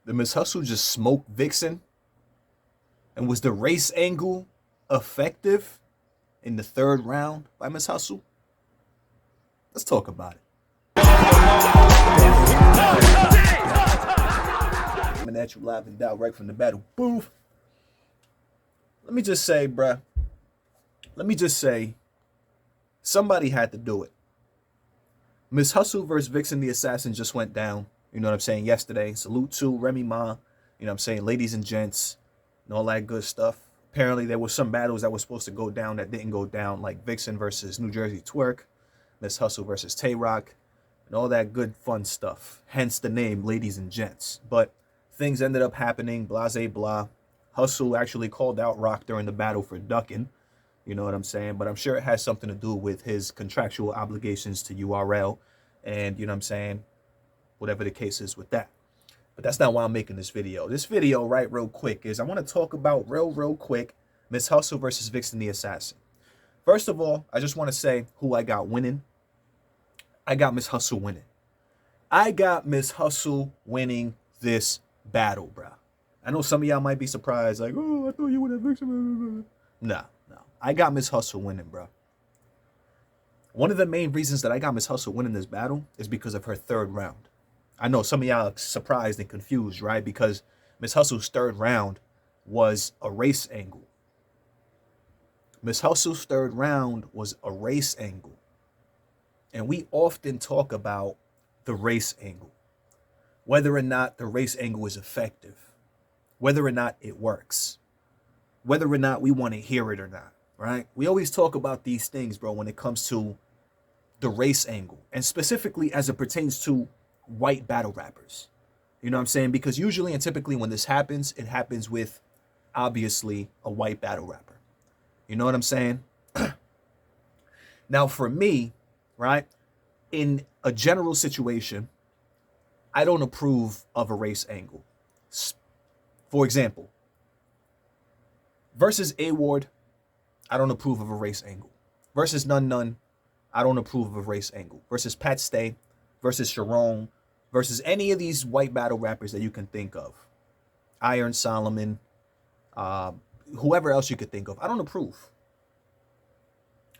Did Miss Hustle just smoke Viixen? And was the race angle effective in the third round by Miss Hustle? Let's talk about it. Coming at you live and direct from the battle booth. Let me just say, bruh. Somebody had to do it. Miss Hustle versus Viixen the Assassin just went down. You know what I'm saying? Yesterday. Salute to Remy Ma. You know what I'm saying? Ladies and gents. And all that good stuff. Apparently, there were some battles that were supposed to go down that didn't go down. Like Viixen versus New Jersey Twerk. Miss Hustle versus Tay Rock. And all that good fun stuff. Hence the name, ladies and gents. But things ended up happening. Blase blah. Hustle actually called out Rock during the battle for ducking. You know what I'm saying? But I'm sure it has something to do with his contractual obligations to URL. And, you know what I'm saying? Whatever the case is with that. But that's not why I'm making this video. This video, right, real quick, is I want to talk about real quick Miss Hustle versus Viixen the Assassin. First of all, I just want to say who I got winning. I got Miss Hustle winning. I got Miss Hustle winning this battle, bro. I know some of y'all might be surprised, like, oh, I thought you would have Viixen. No. I got Miss Hustle winning, bro. One of the main reasons that I got Miss Hustle winning this battle is because of her third round. I know some of y'all are surprised and confused, right? Because Miss Hustle's third round was a race angle. Miss Hustle's third round was a race angle. And we often talk about the race angle. Whether or not the race angle is effective. Whether or not it works. Whether or not we want to hear it or not, right? We always talk about these things, bro, when it comes to the race angle. And specifically as it pertains to white battle rappers. You know what I'm saying? Because usually and typically when this happens, it happens with obviously a white battle rapper. You know what I'm saying? Now for me, right, in a general situation, I don't approve of a race angle. For example, versus A-Ward, I don't approve of a race angle. Versus None, I don't approve of a race angle. Versus Pat Stay, versus Sharon, versus any of these white battle rappers that you can think of. Iron Solomon, whoever else you could think of. I don't approve.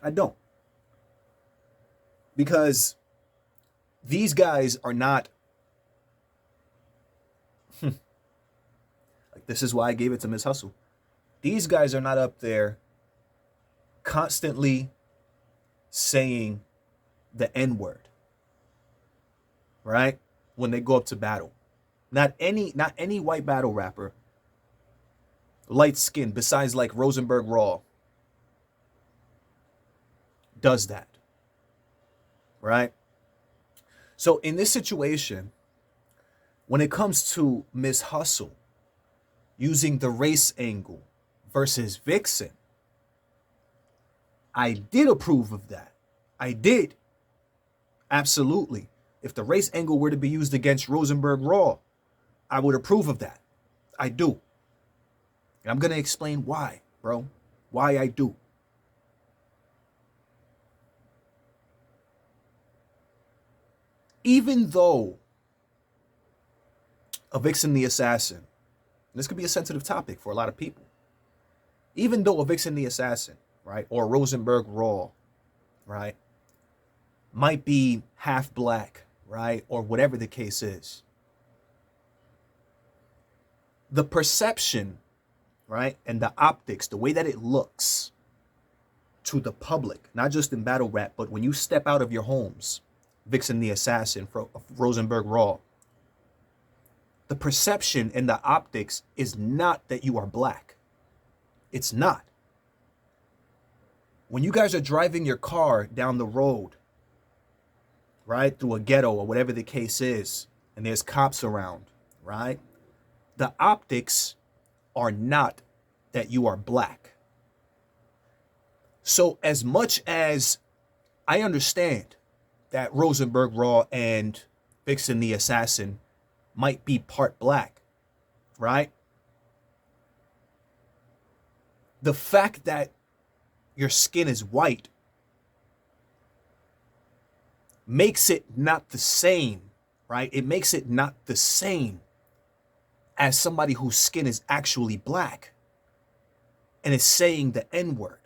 I don't. Because these guys are not... like, this is why I gave it to Miss Hustle. These guys are not up there constantly saying the N-word, right? When they go up to battle. Not any white battle rapper, light skin, besides like Rosenberg Raw, does that, right? So in this situation, when it comes to Miss Hustle using the race angle versus Viixen, I did approve of that. I did. Absolutely. If the race angle were to be used against Rosenberg Raw, I would approve of that. I do. And I'm going to explain why, bro. Why I do. Even though a Viixen the Assassin, this could be a sensitive topic for a lot of people. Even though a Viixen the Assassin, right, or Rosenberg Raw, right, might be half black, right, or whatever the case is, the perception, right, and the optics, the way that it looks to the public, not just in battle rap, but when you step out of your homes, Viixen the Assassin, Rosenberg Raw, the perception and the optics is not that you are black. It's not. When you guys are driving your car down the road, right, through a ghetto or whatever the case is, and there's cops around, right, the optics are not that you are black. So as much as I understand that Rosenberg Raw and Viixen the Assassin might be part black, right? The fact that your skin is white makes it not the same, right? It makes it not the same as somebody whose skin is actually black and is saying the N-word.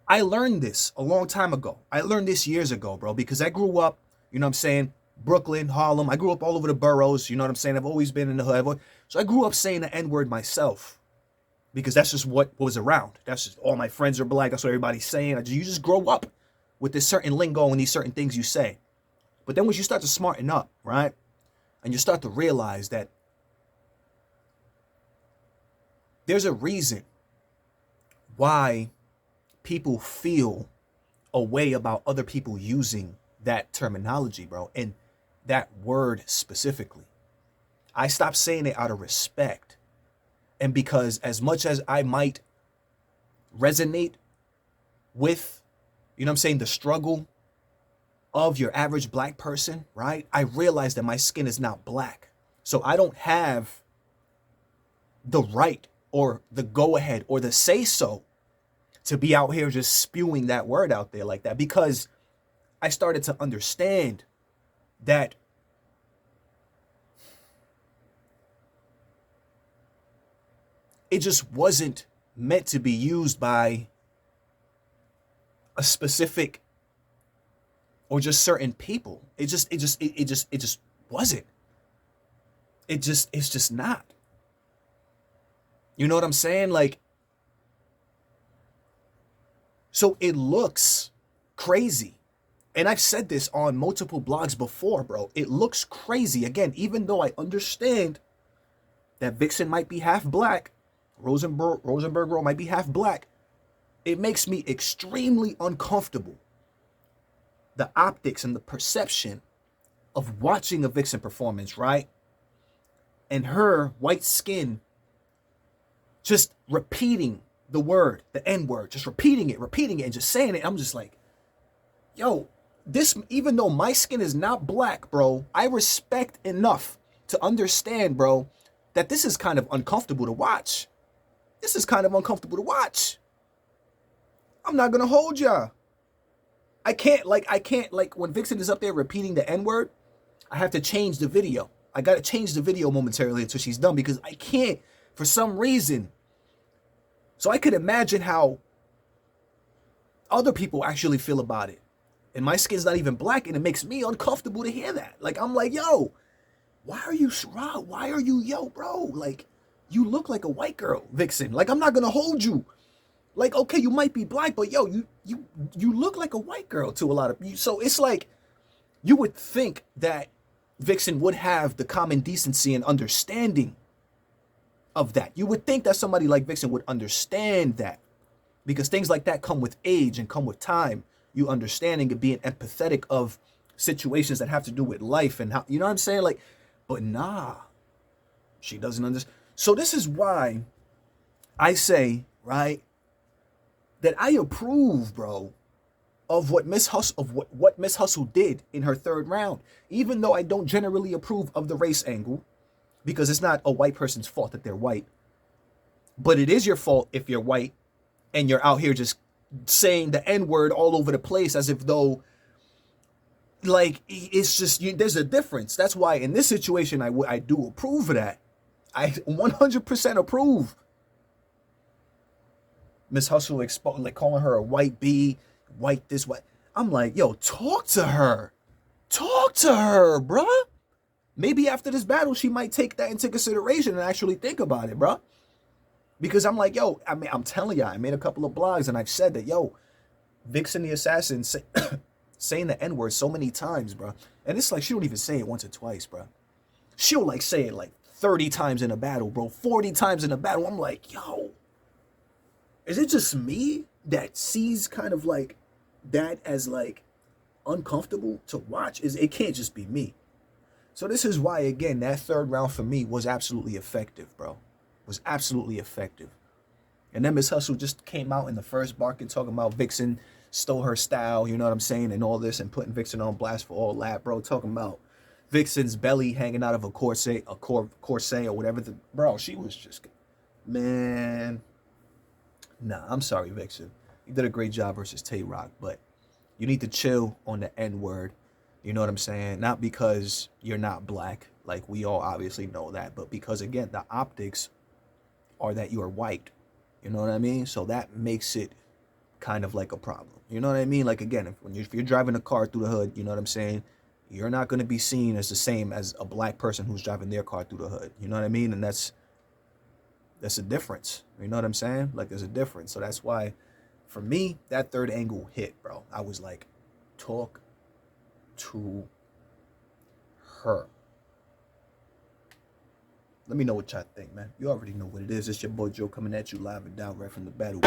I learned this a long time ago. I learned this years ago, bro, because I grew up, you know what I'm saying, Brooklyn, Harlem. I grew up all over the boroughs, you know what I'm saying? I've always been in the hood. So I grew up saying the N-word myself because that's just what was around. That's just all my friends are black. That's what everybody's saying. You just grow up with this certain lingo and these certain things you say. But then once you start to smarten up, right? And you start to realize that there's a reason why people feel a way about other people using that terminology, bro, and that word specifically. I stopped saying it out of respect. And because as much as I might resonate with, you know what I'm saying, the struggle of your average black person, right? I realize that my skin is not black. So I don't have the right or the go-ahead or the say-so to be out here just spewing that word out there like that, because I started to understand that it just wasn't meant to be used by a specific or just certain people. It just wasn't. It's just not. You know what I'm saying? Like, so it looks crazy. And I've said this on multiple blogs before, bro. It looks crazy. Again, even though I understand that Viixen might be half black, Rosenberg girl might be half black, it makes me extremely uncomfortable. The optics and the perception of watching a Viixen performance, right? And her white skin just repeating the word, the N-word, just repeating it, and just saying it. I'm just like, yo, this, even though my skin is not black, bro, I respect enough to understand, bro, that this is kind of uncomfortable to watch. This is kind of uncomfortable to watch. I'm not gonna hold ya. I can't, when Viixen is up there repeating the N-word, I have to change the video. I gotta change the video momentarily until she's done, because I can't, for some reason. So I could imagine how other people actually feel about it. And my skin's not even black, and it makes me uncomfortable to hear that. Like, I'm like, yo, why are you, yo, bro? Like, you look like a white girl, Viixen. Like, I'm not gonna hold you. Like, okay, you might be black, but yo, you look like a white girl to a lot of you. So it's like, you would think that Viixen would have the common decency and understanding of that. You would think that somebody like Viixen would understand that, because things like that come with age and come with time. You understanding and being empathetic of situations that have to do with life and how, you know what I'm saying? Like, but nah, she doesn't understand. So this is why I say, right, that I approve, bro, of what Miss Hustle did in her third round, even though I don't generally approve of the race angle, because it's not a white person's fault that they're white. But it is your fault if you're white and you're out here just saying the N-word all over the place as if though, like, it's just, there's a difference. That's why in this situation, I do approve of that. I 100% approve. Miss Hustle like calling her a white bee, white this, white. I'm like, yo, talk to her. Talk to her, bruh. Maybe after this battle, she might take that into consideration and actually think about it, bruh. Because I'm like, yo, I mean, I'm telling you, I made a couple of blogs and I've said that, yo, Viixen the Assassin saying the N-word so many times, bruh. And it's like, she don't even say it once or twice, bruh. She'll like say it like 30 times in a battle, bro, 40 times in a battle. I'm like, yo, is it just me that sees kind of like that as like uncomfortable to watch? It can't just be me. So this is why, again, that third round for me was absolutely effective, bro. Was absolutely effective. And then Miss Hustle just came out in the first barking talking about Viixen stole her style, you know what I'm saying, and all this, and putting Viixen on blast for all that, bro. Talking about Vixen's belly hanging out of a corset or whatever. Bro, she was just, man. Nah, I'm sorry, Viixen. You did a great job versus Tay-Rock, but you need to chill on the N-word. You know what I'm saying? Not because you're not black, Like, we all obviously know that. But because, again, the optics are that you are white. You know what I mean? So that makes it kind of like a problem. You know what I mean? Like, again, if you're driving a car through the hood, you know what I'm saying? You're not going to be seen as the same as a black person who's driving their car through the hood. You know what I mean? And that's a difference. You know what I'm saying? Like, there's a difference. So that's why, for me, that third angle hit, bro. I was like, talk to her. Let me know what y'all think, man. You already know what it is. It's your boy Joe coming at you live and direct from the battle.